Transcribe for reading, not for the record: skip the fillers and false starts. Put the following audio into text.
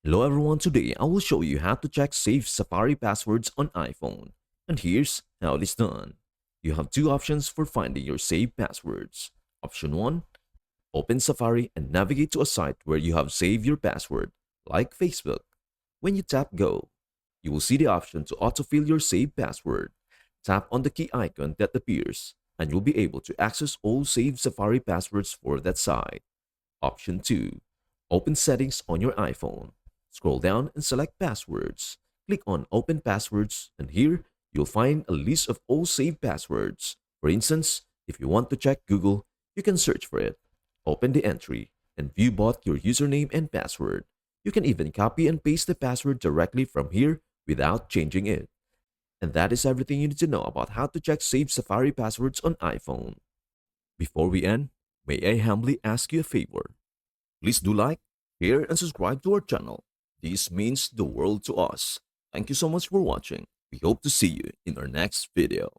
Hello everyone, today I will show you how to check safe Safari passwords on iPhone. And here's how it is done. You have two options for finding your saved passwords. Option 1, open Safari and navigate to a site where you have saved your password, like Facebook. When you tap Go, you will see the option to autofill your saved password. Tap on the key icon that appears, and you'll be able to access all saved Safari passwords for that site. Option 2. Open Settings on your iPhone. Scroll down and select Passwords. Click on Open Passwords, and here you'll find a list of all saved passwords. For instance, if you want to check Google, you can search for it. Open the entry and view both your username and password. You can even copy and paste the password directly from here without changing it. And that is everything you need to know about how to check saved Safari passwords on iPhone. Before we end, may I humbly ask you a favor? Please do like, share, and subscribe to our channel. This means the world to us. Thank you so much for watching. We hope to see you in our next video.